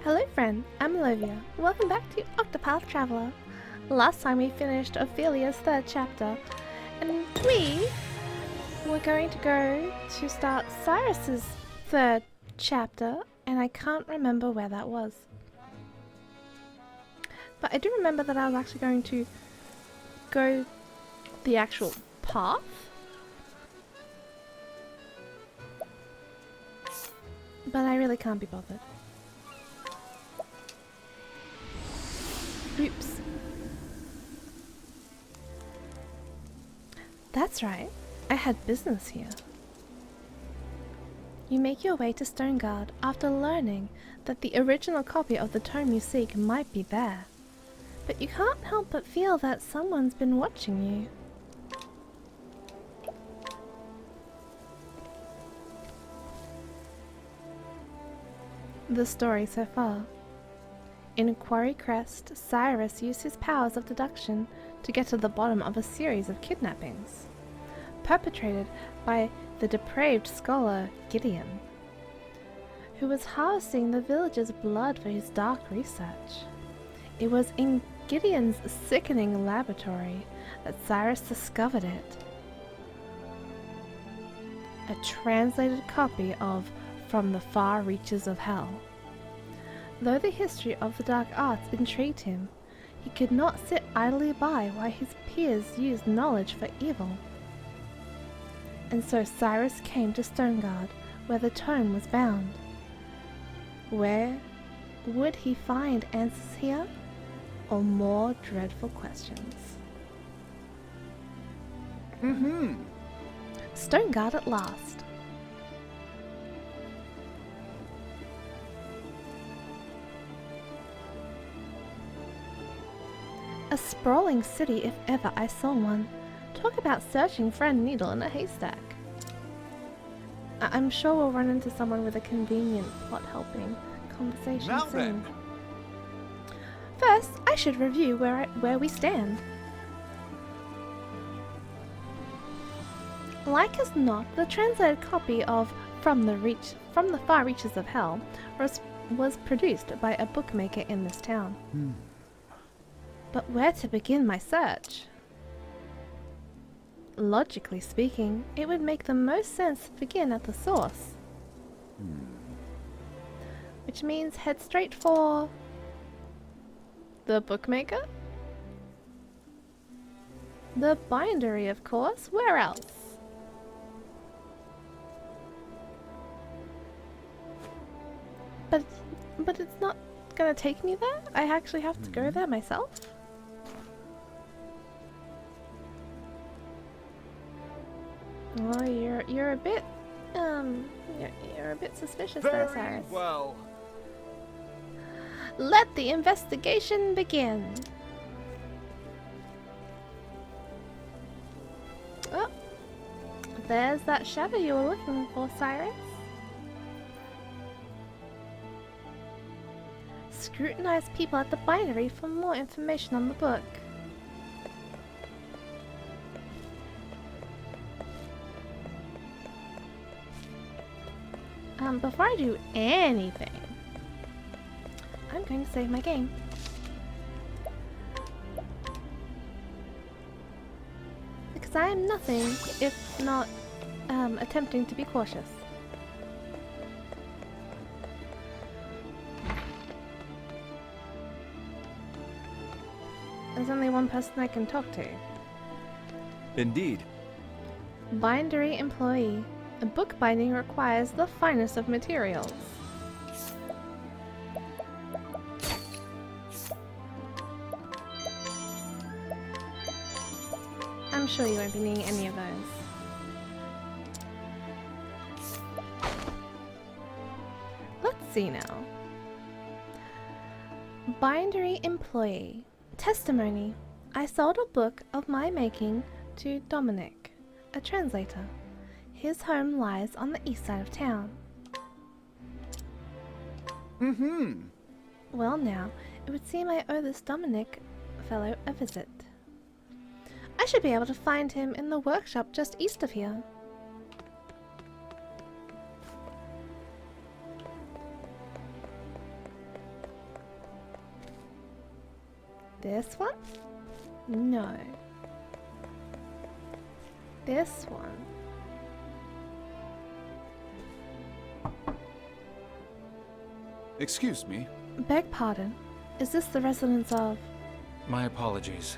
Hello friend, I'm Olivia. Welcome back to Octopath Traveler. Last time we finished Ophelia's third chapter, and we were going to go to start Cyrus's third chapter, and I can't remember where that was. But I do remember that I was actually going to go the actual path. But I really can't be bothered. Oops. That's right. I had business here. You make your way to Stoneguard after learning that the original copy of the tome you seek might be there. But you can't help but feel that someone's been watching you. The story so far. In Quarry Crest, Cyrus used his powers of deduction to get to the bottom of a series of kidnappings, perpetrated by the depraved scholar Gideon, who was harvesting the villagers' blood for his dark research. It was in Gideon's sickening laboratory that Cyrus discovered it. A translated copy of From the Far Reaches of Hell. Though the history of the dark arts intrigued him, he could not sit idly by while his peers used knowledge for evil. And so Cyrus came to Stoneguard, where the tome was bound. Where would he find answers here, or more dreadful questions? Stoneguard at last. A sprawling city if ever I saw one. Talk about searching for a needle in a haystack. I'm sure we'll run into someone with a convenient plot-helping conversation Now soon. then. First, I should review where we stand. Like as not, the translated copy of From the Far Reaches of Hell was produced by a bookmaker in this town. But where to begin my search? Logically speaking, it would make the most sense to begin at the source. Which means head straight for the bookmaker? The bindery, of course. Where else? But it's not gonna take me there? I actually have to go there myself? Oh, you're a bit you're a bit suspicious there, Cyrus. Well. Let the investigation begin. Oh, there's that shadow you were looking for, Cyrus. Scrutinize people at the bindery for more information on the book. Before I do anything, I'm going to save my game. Because I am nothing if not attempting to be cautious. There's only one person I can talk to. Indeed. Bindery employee. A book binding requires the finest of materials. I'm sure you won't be needing any of those. Let's see now. Bindery employee. Testimony. I sold a book of my making to Dominic, a translator. His home lies on the east side of town. Well now, it would seem I owe this Dominic fellow a visit. I should be able to find him in the workshop just east of here. This one? No. This one. Excuse me. Beg pardon. Is this the residence of... My apologies.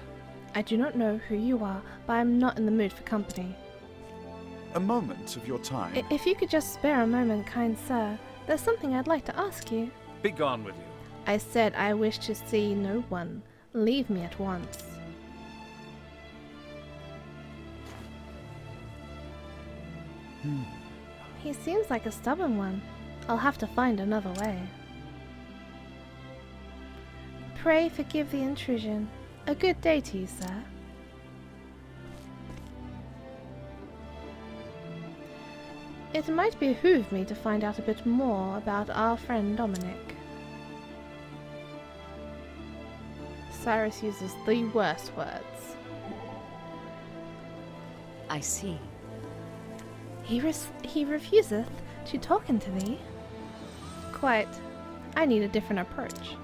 I do not know who you are, but I'm not in the mood for company. A moment of your time. If you could just spare a moment, kind sir, there's something I'd like to ask you. Be gone with you. I said I wish to see no one. Leave me at once. He seems like a stubborn one. I'll have to find another way. Pray forgive the intrusion. A good day to you, sir. It might behoove me to find out a bit more about our friend Dominic. Cyrus uses the worst words. I see. He refuseth to talk unto thee. Quite. I need a different approach.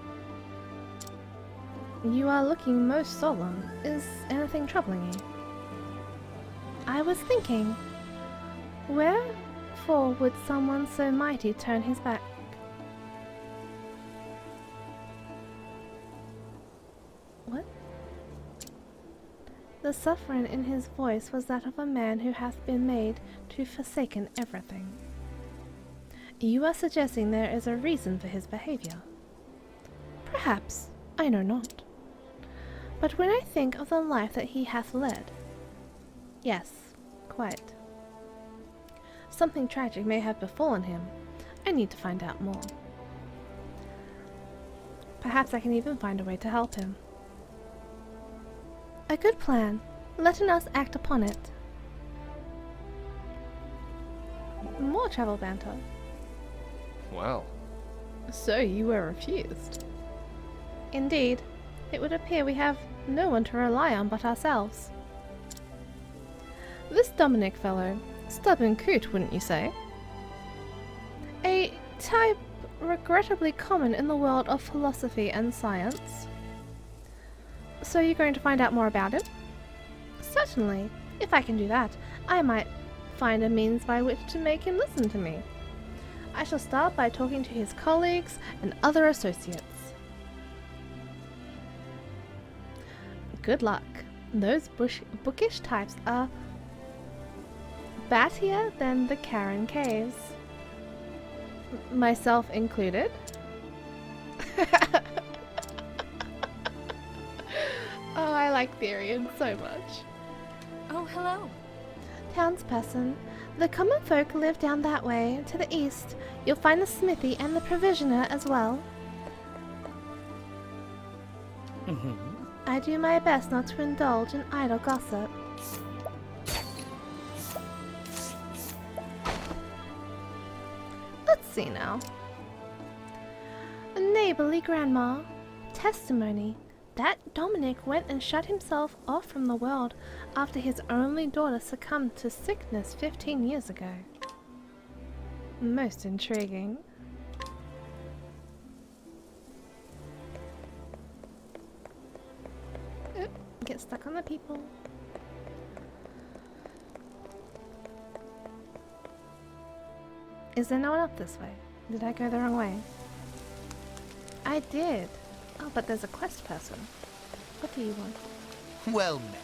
You are looking most solemn. Is anything troubling you? I was thinking, wherefore would someone so mighty turn his back? What? The suffering in his voice was that of a man who hath been made to forsaken everything. You are suggesting there is a reason for his behavior. Perhaps, I know not. But when I think of the life that he hath led, yes, quite. Something tragic may have befallen him. I need to find out more. Perhaps I can even find a way to help him. A good plan. Letting us act upon it. More travel banter. Well, So you were refused. Indeed. It would appear we have no one to rely on but ourselves. This Dominic fellow, stubborn coot, wouldn't you say? A type regrettably common in the world of philosophy and science. So you're going to find out more about him? Certainly. If I can do that, I might find a means by which to make him listen to me. I shall start by talking to his colleagues and other associates. Good luck. Those bookish types are battier than the Karen Caves. Myself included. Oh, I like Therian so much. Oh, hello. Townsperson, the common folk live down that way, to the east. You'll find the smithy and the provisioner as well. I do my best not to indulge in idle gossip. Let's see now. A neighborly grandma. Testimony. That Dominic went and shut himself off from the world after his only daughter succumbed to sickness 15 years ago. Most intriguing. Get stuck on the people. Is there no one up this way? Did I go the wrong way? I did. Oh, but there's a quest person. What do you want? Well met.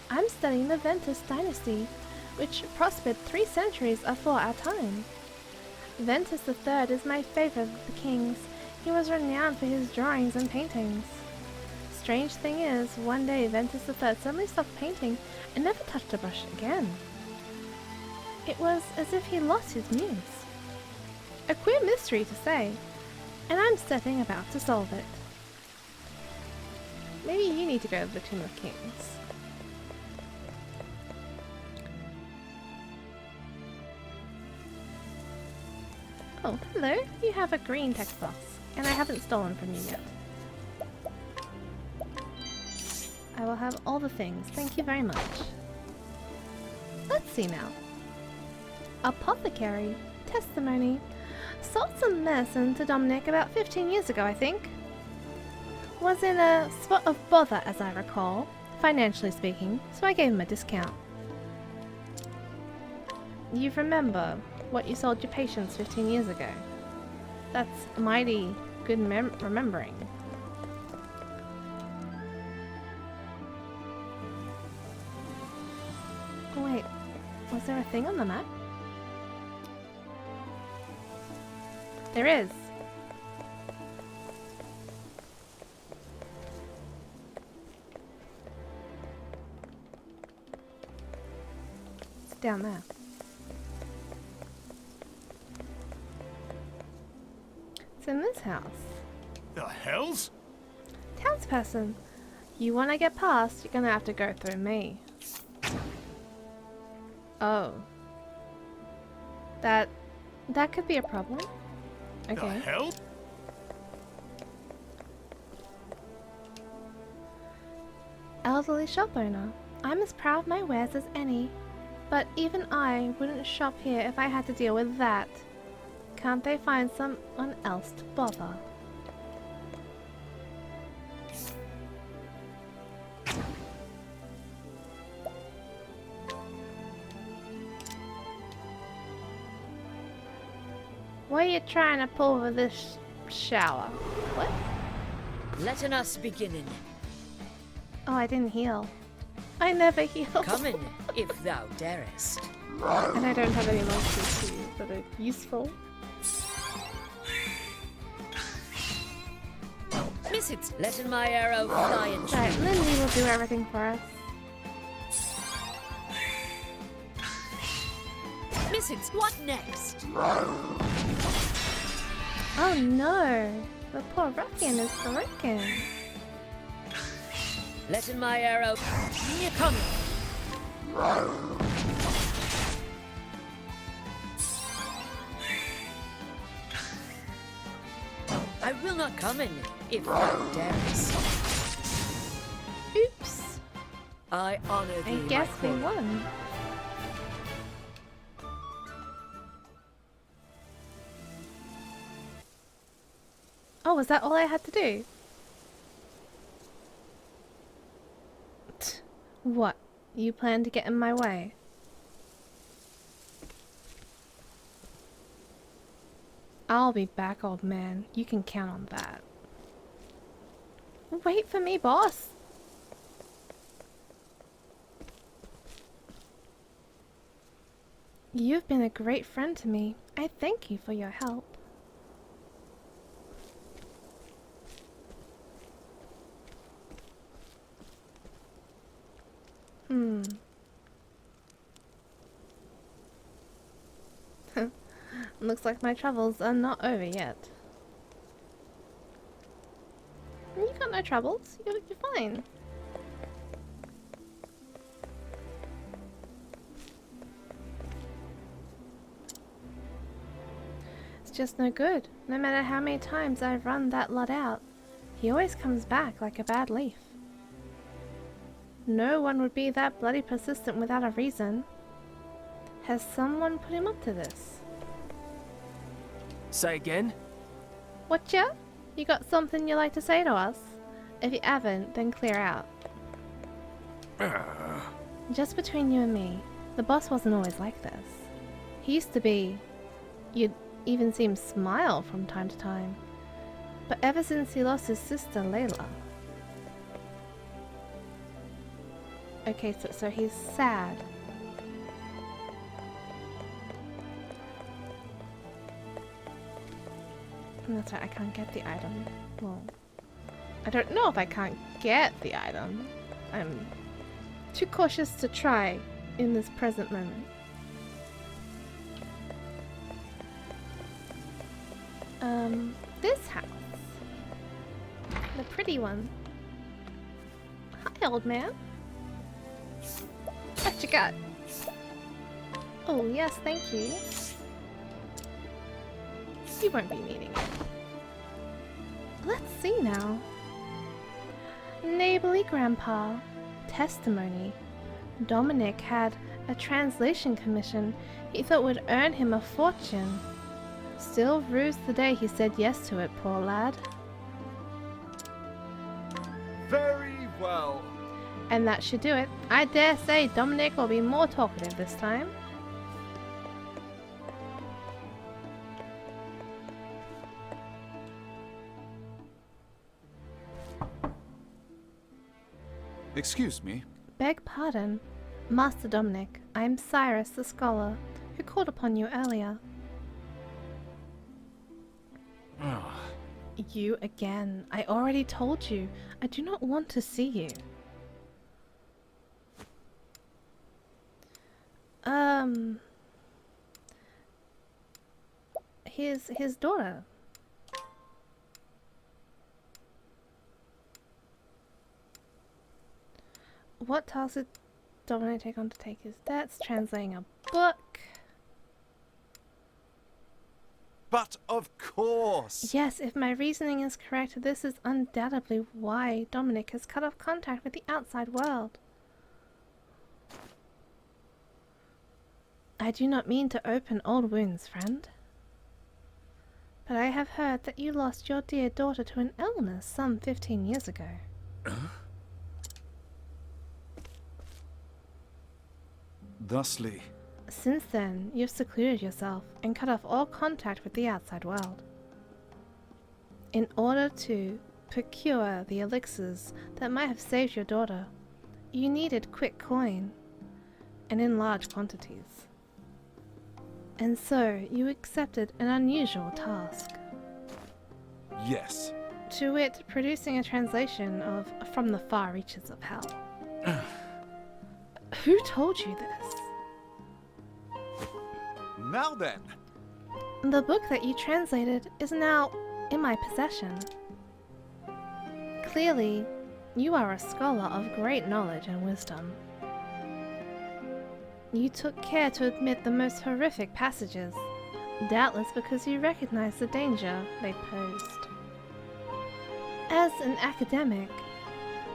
I'm studying the Ventus dynasty, which prospered 3 centuries afore our time. Ventus III is my favorite of the kings. He was renowned for his drawings and paintings. Strange thing is, one day Ventus III suddenly stopped painting and never touched a brush again. It was as if he lost his muse. A queer mystery to say, and I'm setting about to solve it. Maybe you need to go to the Tomb of Kings. Oh, hello. You have a green text box, and I haven't stolen from you yet. I will have all the things. Thank you very much. Let's see now. Apothecary. Testimony. Sold some medicine to Dominic about 15 years ago, I think. was in a spot of bother, as I recall, financially speaking, so I gave him a discount. You remember what you sold your patients 15 years ago? That's mighty good remembering. Oh wait, was there a thing on the map? There is. It's down there. It's in this house. The hells? Townsperson, you want to get past, you're gonna have to go through me. Oh. That could be a problem. The Okay. hell? Elderly shop owner, I'm as proud of my wares as any, but even I wouldn't shop here if I had to deal with that. Can't they find someone else to bother? What are you trying to pull with this shower? What? Letting us beginning. Oh, I didn't heal. I never heal. Come in, if thou darest. And I don't have any monsters too that are useful. Miss it, letting my arrow fly and Right, shoot. Lindy will do everything for us. Miss it, what next? Oh no! The poor ruffian is broken. Letting my arrow. You coming? I will not come in, if thou darest. Oops! I honor thee, I my guess we queen. won. Oh, was that all I had to do? What? You plan to get in my way? I'll be back, old man. You can count on that. Wait for me, boss! You've been a great friend to me. I thank you for your help. Looks like my travels are not over yet. You got no troubles. You're fine. It's just no good. No matter how many times I've run that lot out, he always comes back like a bad leaf. No one would be that bloody persistent without a reason. Has someone put him up to this? Say again? Whatcha? You got something you'd like to say to us? If you haven't, then clear out. Just between you and me, the boss wasn't always like this. He used to be... You'd even see him smile from time to time. But ever since he lost his sister, Layla... Okay, so he's sad. That's right, I can't get the item. Well, I don't know if I can't get the item. I'm too cautious to try in this present moment. This house. The pretty one. Hi, old man. What you got? Oh, yes, thank you. You won't be needing it. Let's see now. Neighborly Grandpa. Testimony. Dominic had a translation commission he thought would earn him a fortune. Still rues the day he said yes to it, poor lad. And that should do it. I dare say Dominic will be more talkative this time. Excuse me. Beg pardon, Master Dominic. I am Cyrus the scholar, who called upon you earlier. You again. I already told you. I do not want to see you. His daughter. What task did Dominic take on to take his debts? Translating a book. But of course! Yes, if my reasoning is correct, this is undoubtedly why Dominic has cut off contact with the outside world. I do not mean to open old wounds, friend. But I have heard that you lost your dear daughter to an illness some 15 years ago. Thusly. Since then, you've secluded yourself and cut off all contact with the outside world. In order to procure the elixirs that might have saved your daughter, you needed quick coin, and in large quantities. And so, you accepted an unusual task. Yes. To wit, producing a translation of From the Far Reaches of Hell. Who told you this? Now then. The book that you translated is now in my possession. Clearly, you are a scholar of great knowledge and wisdom. You took care to omit the most horrific passages, doubtless because you recognized the danger they posed. As an academic,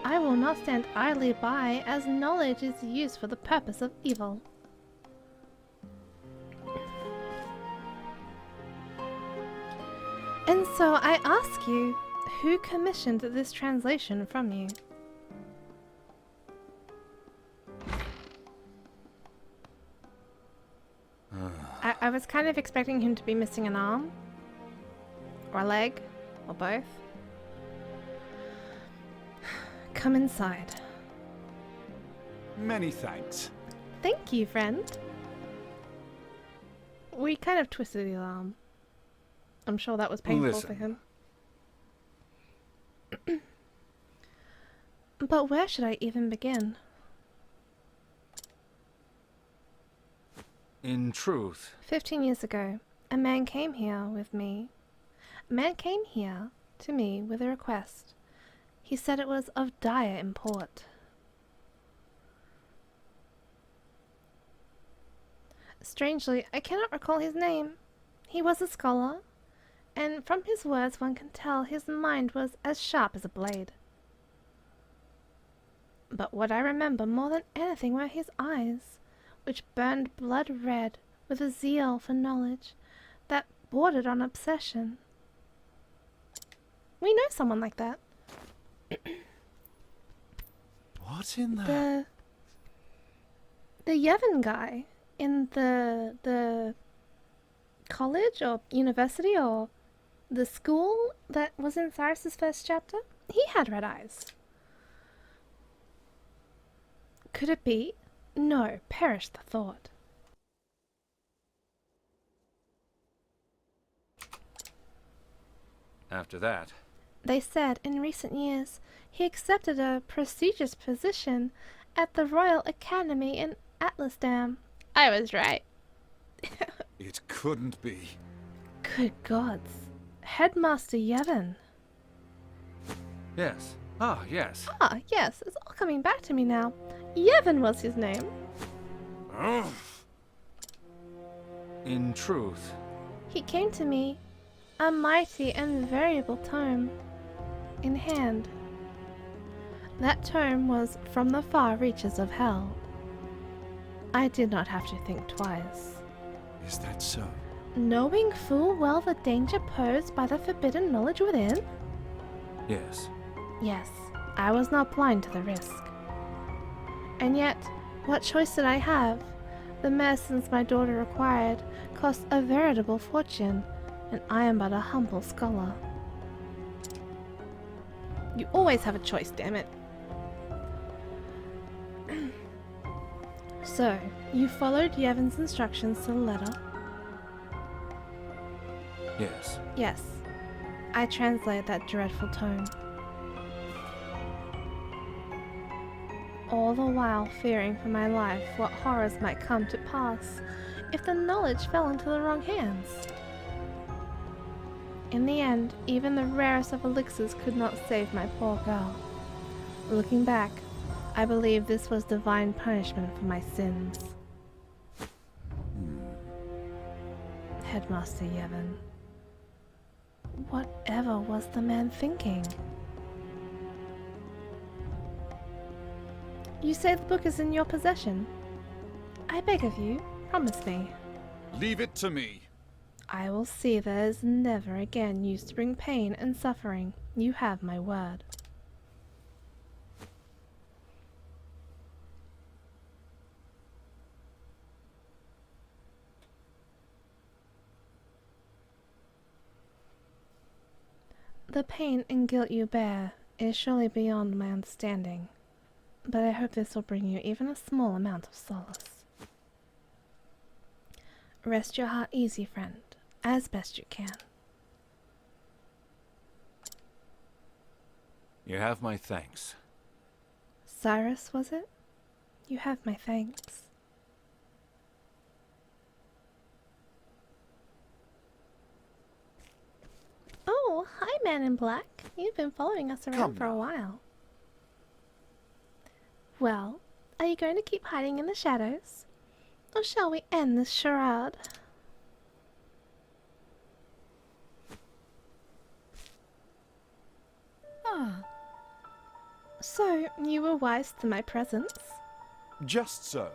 I will not stand idly by as knowledge is used for the purpose of evil. And so I ask you, who commissioned this translation from you? I was kind of expecting him to be missing an arm, or a leg, or both. Come inside. Many thanks. Thank you, friend. We kind of twisted the arm. I'm sure that was painful for him. But where should I even begin? In truth, 15 years ago, a man came here with me. A man came here to me with a request. He said it was of dire import. Strangely, I cannot recall his name. He was a scholar, and from his words one can tell his mind was as sharp as a blade. But what I remember more than anything were his eyes, which burned blood red with a zeal for knowledge that bordered on obsession. We know someone like that. What in the... The Yevon guy in the college or university or the school that was in Cyrus's first chapter, he had red eyes. Could it be? No, perish the thought. after that. They said in recent years he accepted a prestigious position at the Royal Academy in Atlasdam. I was right. It couldn't be. Good gods. Headmaster Yevon. Yes. Ah, yes. Ah, yes, it's all coming back to me now. Yevon was his name. In truth, He came to me, a mighty and variable tome in hand. That tome was From the Far Reaches of Hell. I did not have to think twice. Is that so? Knowing full well the danger posed by the forbidden knowledge within? yes. Yes, I was not blind to the risk. And yet, what choice did I have? The medicines my daughter required cost a veritable fortune, and I am but a humble scholar. You always have a choice, damn it. So, you followed Yevon's instructions to the letter? Yes. Yes. I translate that dreadful tone. All the while fearing for my life what horrors might come to pass if the knowledge fell into the wrong hands. In the end, even the rarest of elixirs could not save my poor girl. Looking back, I believe this was divine punishment for my sins. Headmaster Yevon. Whatever was the man thinking? You say the book is in your possession. I beg of you, promise me. Leave it to me. I will see that it is never again used to bring pain and suffering. You have my word. The pain and guilt you bear is surely beyond my understanding, but I hope this will bring you even a small amount of solace. Rest your heart easy, friend, as best you can. You have my thanks. Cyrus, was it? You have my thanks. Oh, hi, Man in Black. You've been following us around Come for a now. while. Well, are you going to keep hiding in the shadows? Or shall we end this charade? Ah, So, you were wise to my presence? Just so.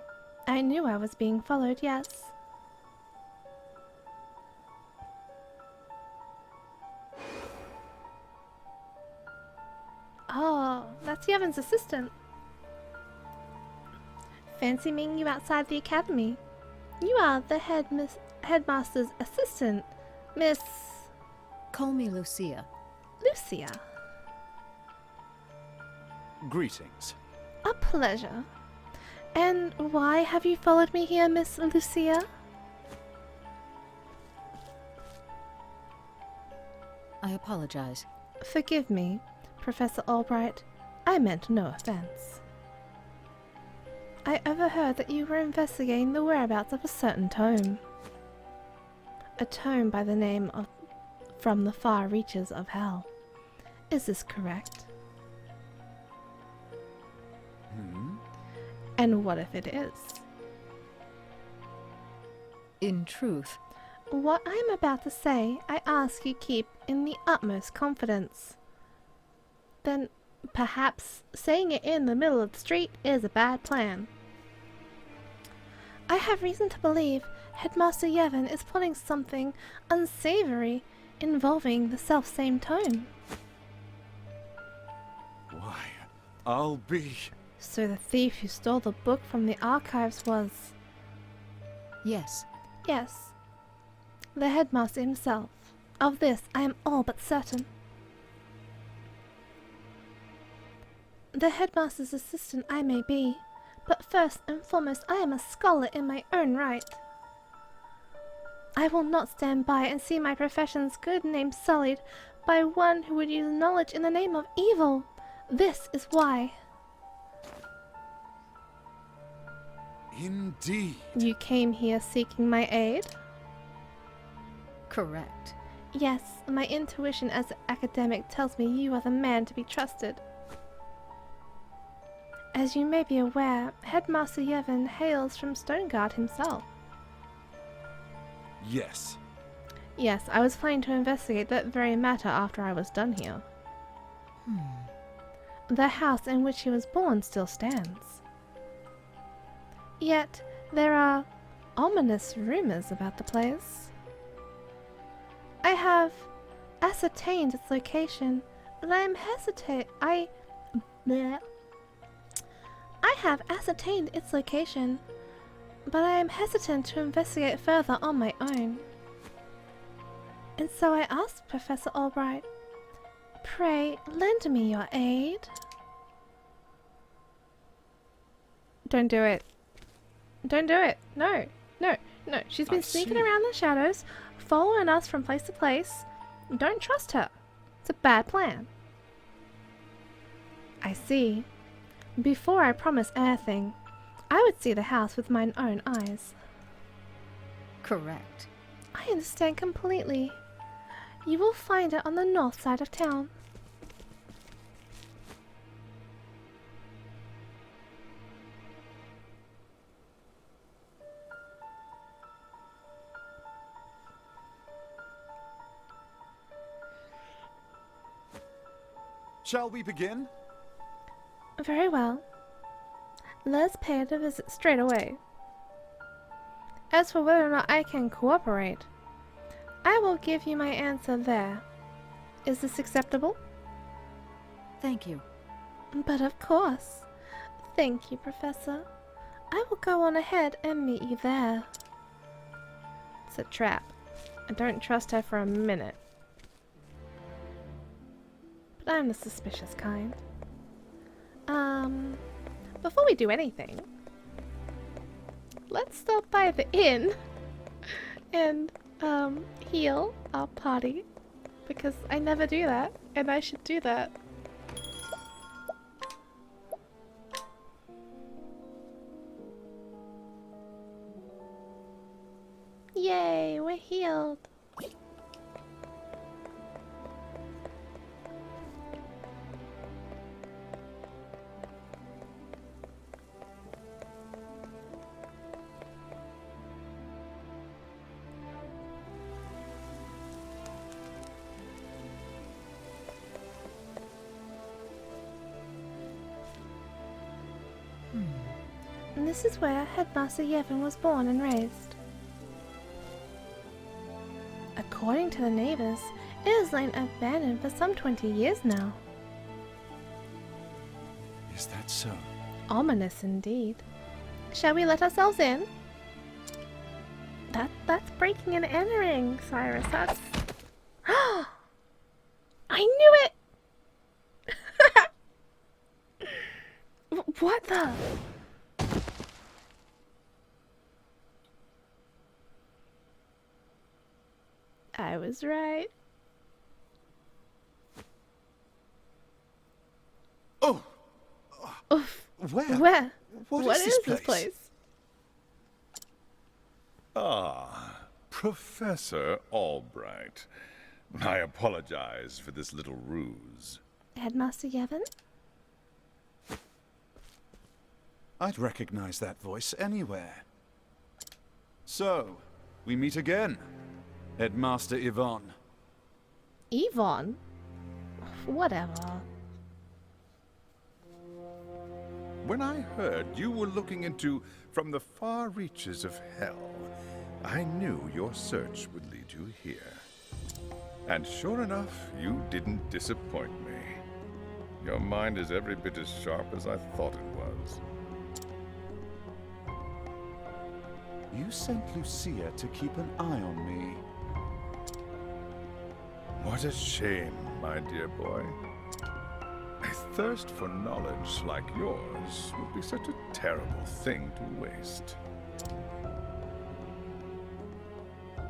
I knew I was being followed, yes. Oh, that's Yevon's assistant. Fancy meeting you outside the academy. You are the headmaster's assistant, Miss call me Lucia. Lucia. Greetings. A pleasure. And why have you followed me here, Miss Lucia? I apologize. Forgive me, Professor Albright. I meant no offense. I overheard that you were investigating the whereabouts of a certain tome. A tome by the name of From the Far Reaches of Hell. Is this correct? And what if it is? In truth, What I am about to say, I ask you keep in the utmost confidence. Then, perhaps saying it in the middle of the street is a bad plan. I have reason to believe Headmaster Yevon is plotting something unsavory involving the self-same tome. Why, I'll be... So the thief who stole the book from the archives was... yes. Yes, the headmaster himself. Of this I am all but certain. The headmaster's assistant I may be, but first and foremost I am a scholar in my own right. I will not stand by and see my profession's good name sullied by one who would use knowledge in the name of evil. This is why. Indeed. You came here seeking my aid? Correct. Yes, my intuition as an academic tells me you are the man to be trusted. As you may be aware, Headmaster Yevon hails from Stoneguard himself. Yes. Yes, I was planning to investigate that very matter after I was done here. The house in which he was born still stands. Yet, there are ominous rumors about the place. I have ascertained its location, but I am have ascertained its location, but I am hesitant to investigate further on my own. And so I asked Professor Albright, pray lend me your aid. Don't do it. Don't do it. No, no, no. She's been sneaking around the shadows, following us from place to place. Don't trust her. It's a bad plan. I see. Before I promise anything, I would see the house with mine own eyes. Correct. I understand completely. You will find it on the north side of town. Shall we begin? Very well. Let us pay it a visit straight away. As for whether or not I can cooperate, I will give you my answer there. Is this acceptable? Thank you. But of course. Thank you, Professor. I will go on ahead and meet you there. It's a trap. I don't trust her for a minute. But I'm the suspicious kind. Before we do anything, let's stop by the inn and, heal our party. Because I never do that, and I should do that. Yay, we're healed. And this is where Headmaster Yevon was born and raised. According to the neighbors, it has lain abandoned for some 20 years now. Is that so? Ominous indeed. Shall we let ourselves in? That's breaking and entering, Cyrus. That's... I knew it! What the... I was right. Oh! Oof. Where? What is this place? Ah, Professor Albright. I apologize for this little ruse. Headmaster Yevon? I'd recognize that voice anywhere. So, we meet again, Headmaster Yvonne. Yvonne? Whatever. When I heard you were looking into from the far reaches of hell, I knew your search would lead you here. And sure enough, you didn't disappoint me. Your mind is every bit as sharp as I thought it was. You sent Lucia to keep an eye on me. What a shame, my dear boy. A thirst for knowledge like yours would be such a terrible thing to waste.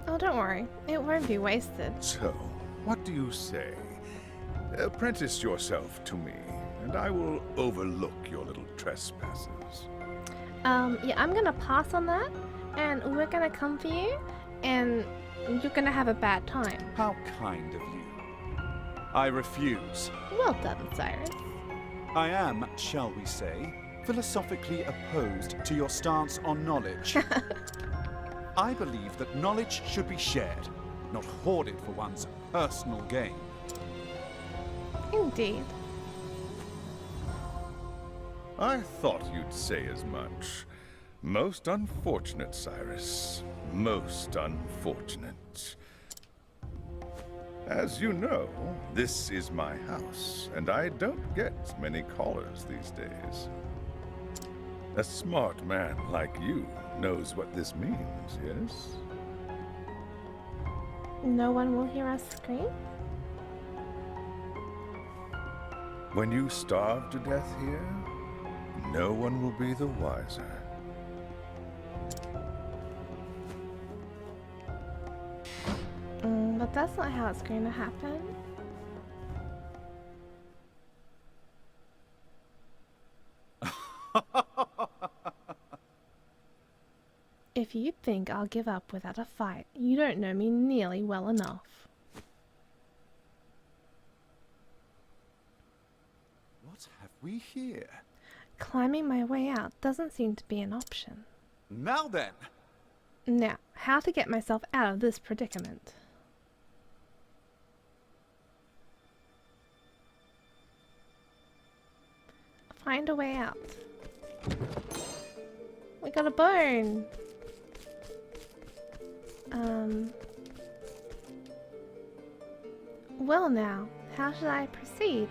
Oh, don't worry. It won't be wasted. So, what do you say? Apprentice yourself to me, and I will overlook your little trespasses. Yeah, I'm gonna pass on that, and we're gonna come for you, and you're gonna have a bad time. How kind of you. I refuse. Well done, Cyrus. I am, shall we say, philosophically opposed to your stance on knowledge. I believe that knowledge should be shared, not hoarded for one's personal gain. Indeed. I thought you'd say as much. Most unfortunate, Cyrus. Most unfortunate. As you know, this is my house, and I don't get many callers these days. A smart man like you knows what this means, yes? No one will hear us scream? When you starve to death here, no one will be the wiser. But that's not how it's going to happen. If you think I'll give up without a fight, you don't know me nearly well enough. What have we here? Climbing my way out doesn't seem to be an option. Now then! Now, how to get myself out of this predicament? Find a way out. We got a bone! Well now, how should I proceed?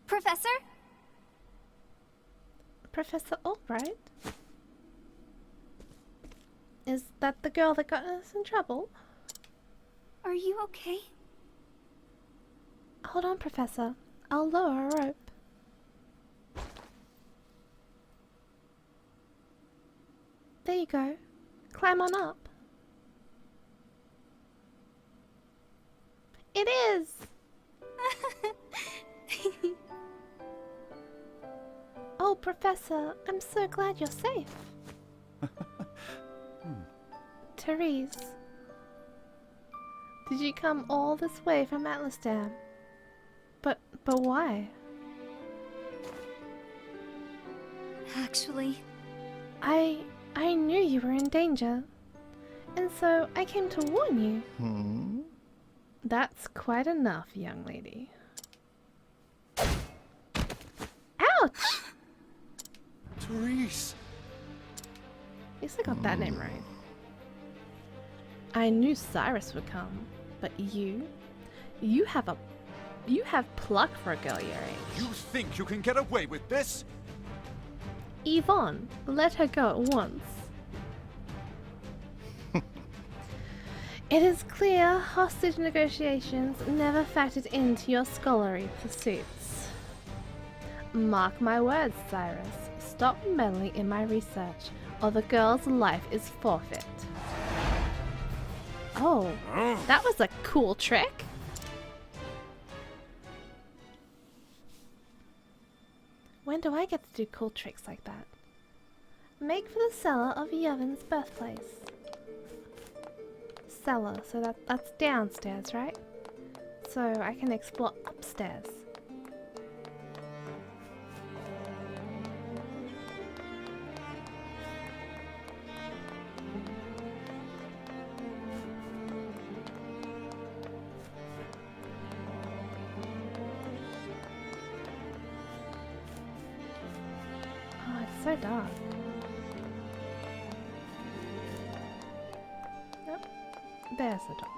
Professor? Professor Albright? Is that the girl that got us in trouble? Are you okay? Hold on, Professor. I'll lower a rope. There you go. Climb on up. It is! Oh, Professor, I'm so glad you're safe. Therese, did you come all this way from Atlasdam? But why? Actually, I knew you were in danger, and so I came to warn you. That's quite enough, young lady. Ouch! Therese! At least I got that name right. I knew Cyrus would come, but you have pluck for a girl your age. You think you can get away with this? Yvonne, let her go at once. It is clear hostage negotiations never factored into your scholarly pursuits. Mark my words, Cyrus. Stop meddling in my research, or the girl's life is forfeit. Oh, that was a cool trick. When do I get to do cool tricks like that? Make for the cellar of Yevon's birthplace. Cellar, so that's downstairs, right? So I can explore upstairs. Oh, it's so dark. Nope. There's the door.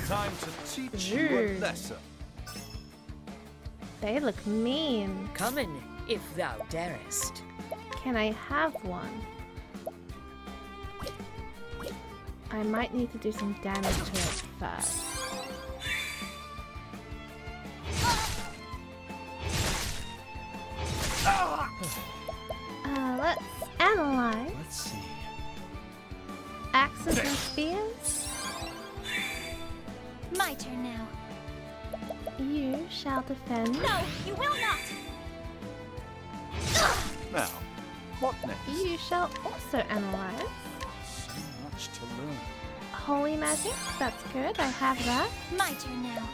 Time to teach you a Ooh. lesson. They look mean. Come in, if thou darest. Can I have one? I might need to do some damage to it first. Let's analyze. Let's see. Axes and spears. my turn now. You shall defend. No, you will not! Now, what next? You shall also analyze. So much to learn. Holy magic, that's good, I have that. My turn now.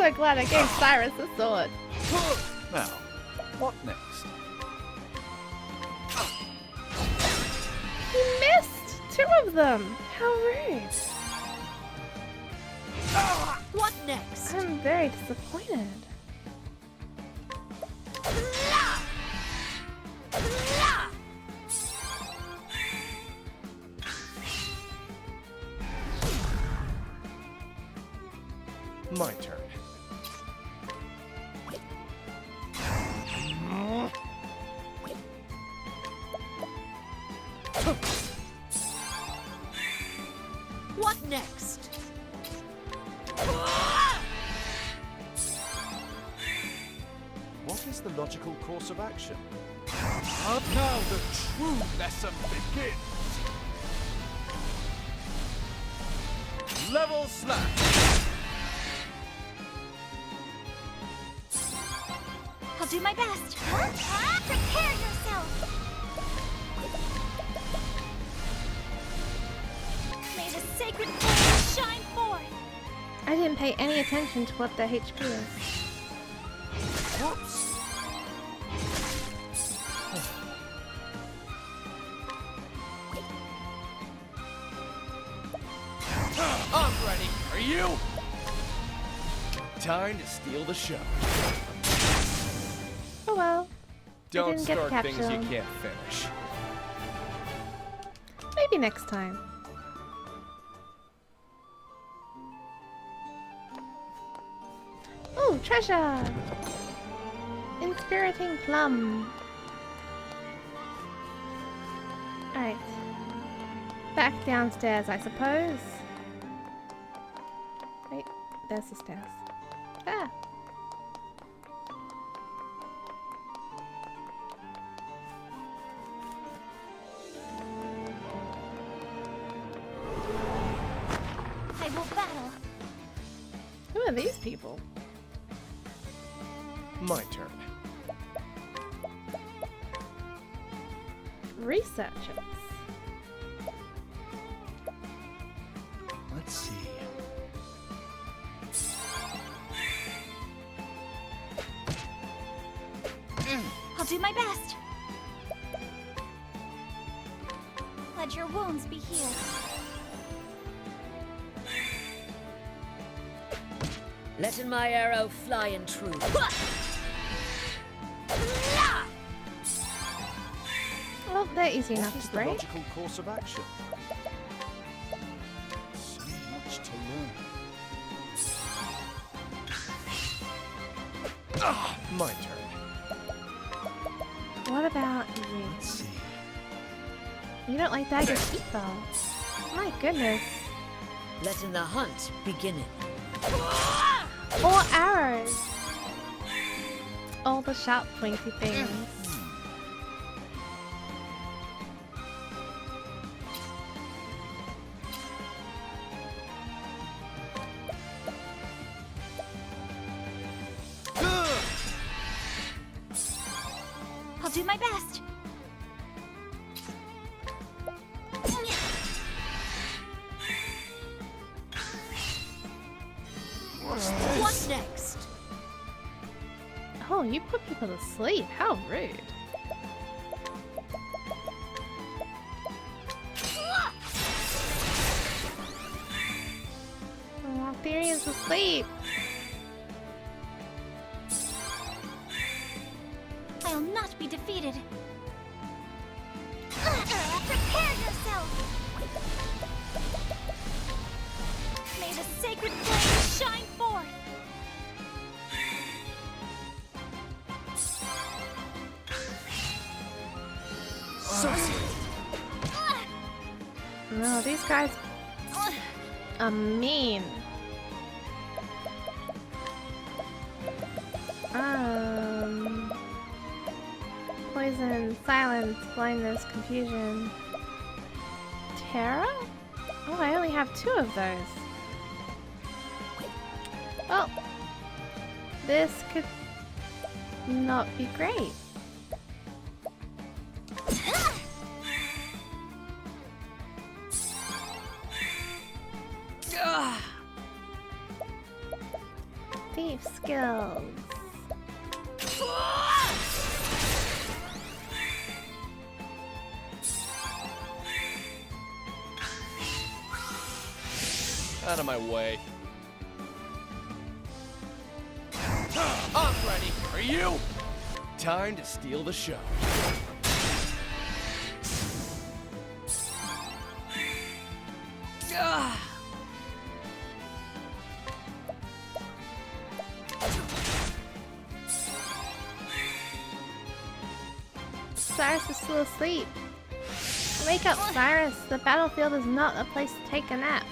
so glad I gave Cyrus a sword. Now, what next? He missed 2 of them. How rude. What next? I'm very disappointed. My turn. What next? What is the logical course of action? Now the true lesson begins. Level slash. I'll do my best. Prepare yourself. May the sacred flame shine forth. I didn't pay any attention to what their HP is. Whoops. I'm ready. Are you? Time to steal the show. Oh well. Don't didn't get to start things you capture 'em. can't finish. Maybe next time. Oh, treasure! Inspiriting plum. Alright. Back downstairs, I suppose. Wait, there's the stairs. Ah! I will battle. Who are these people? My turn. Researchers. Let's see. I'll do my best. Let your wounds be healed. Letting my arrow fly in truth. Well, they're easy What enough is to the break. logical course of action? So much to learn. My turn. What about you? Let's see. You don't like daggers either. My goodness. Letting the hunt begin. Or arrows. All the sharp, pointy things. I'll do my best. What next? Oh, you put people to sleep. How rude. Oh, Therian's asleep. I'll not be defeated. Prepare yourself. May the sacred flame shine forth. No, these guys are mean. Poison, silence, blindness, confusion. Terror? Oh, I only have 2 of those. Well, this could not be great. Knife skills. Out of my way. I'm ready. Are you? Time to steal the show. Cyrus is still asleep. Wake up, Cyrus. The battlefield is not a place to take a nap.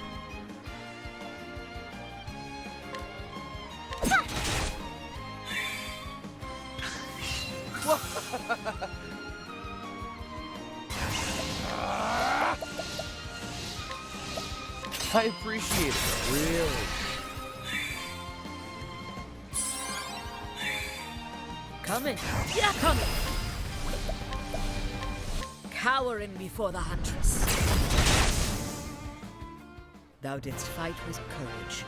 I appreciate it, really. Coming. Yeah, coming. Cowering before the huntress. Thou didst fight with courage.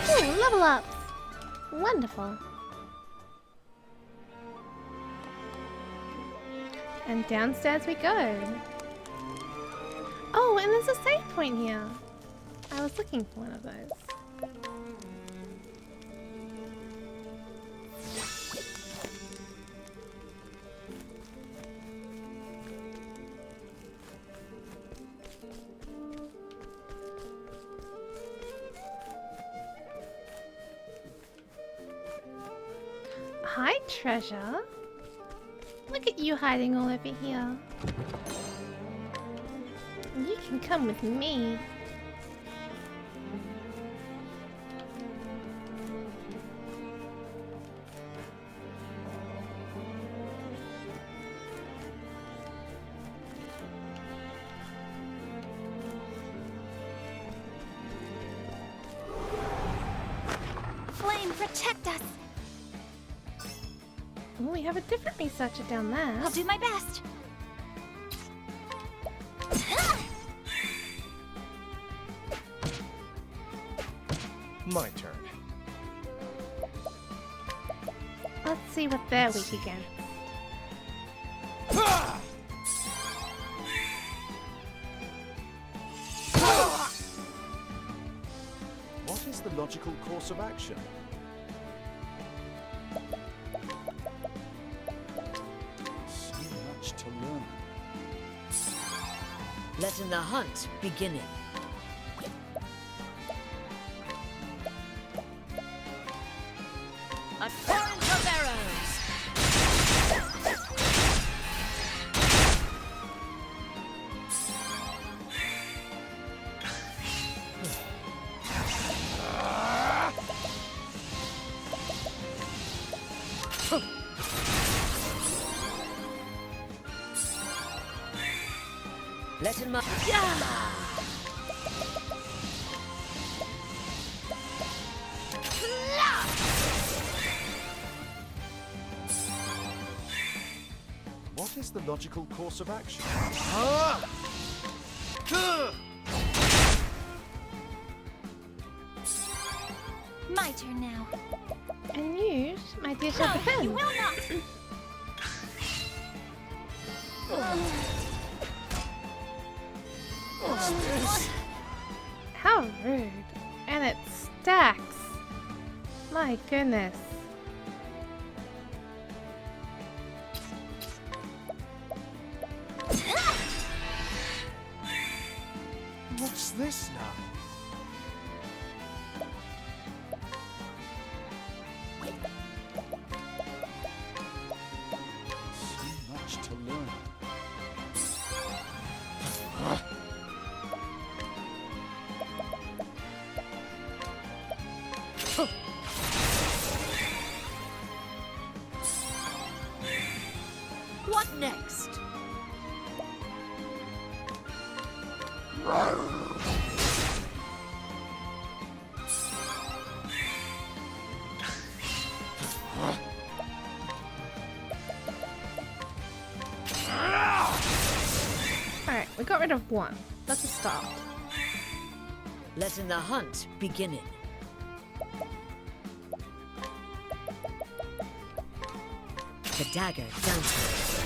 Ooh, level ups! Wonderful. And downstairs we go. Oh, and there's a save point here. I was looking for one of those. Hi, treasure. Look at you hiding all over here. You can come with me. Flame, protect us! Oh, we have a different researcher down there. I'll do my best. My turn. Let's see what they're weak against. What is the logical course of action? So much to learn. Letting the hunt begin. A torrent of arrows! Letting my... Yeah! What is the logical course of action? My turn now. And you, my dear, shall No, defend. you will not! How rude. And it stacks. My goodness. What's this now? So much to learn. What next? Alright, we got rid of one. That's a start. Letting the hunt begin. The dagger dances.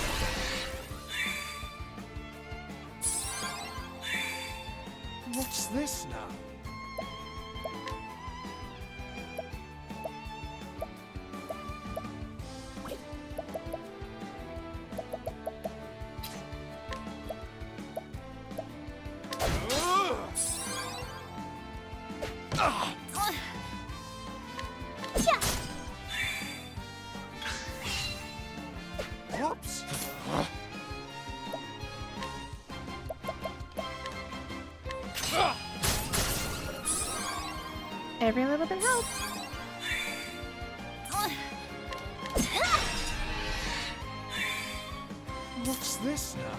What's this now? Whoops! Every little bit helps. What's this now?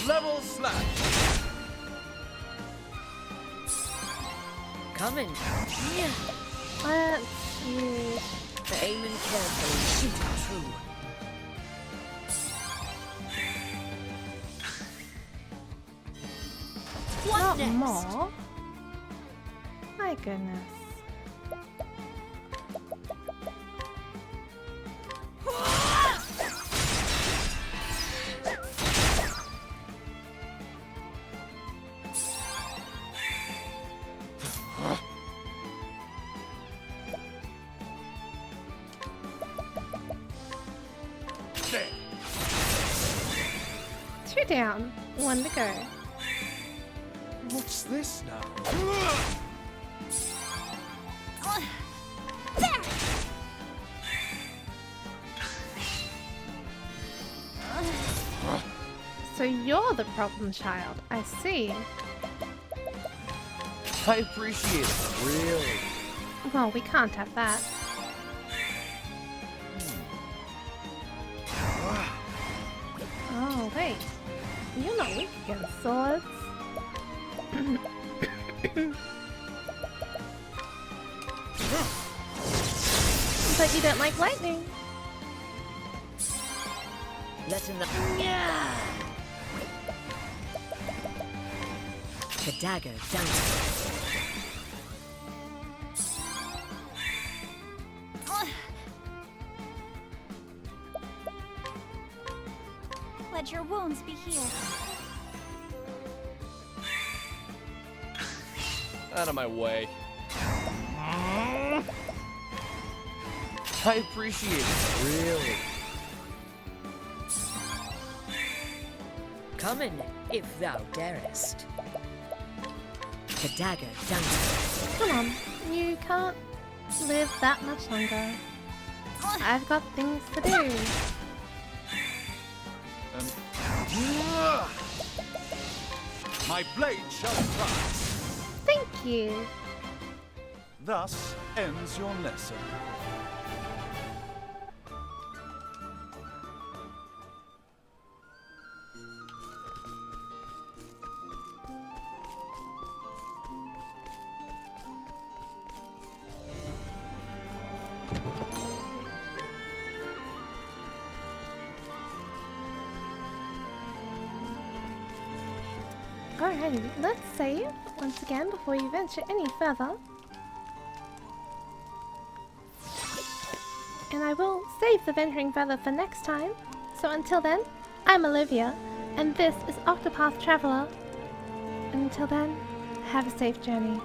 Level slash. Coming. Yeah. Let's use... Aiming carefully, shooting true. What Not next? more. My goodness. Two down, one to go. What's this now? There! So you're the problem child, I see. I appreciate it, really. Well, we can't have that. Oh, wait. You're not weak against swords. But you don't like lightning. Letting the... Yeah. The dagger dances. Let your wounds be healed. Out of my way. I appreciate it, really. Come in, if thou darest. The dagger dances. Come on, you can't live that much longer. I've got things to do. My blade shall cry. Thank you. Thus ends your lesson. Alrighty, let's save once again before you venture any further. And I will save the venturing further for next time. So until then, I'm Olivia, and this is Octopath Traveler. And until then, have a safe journey.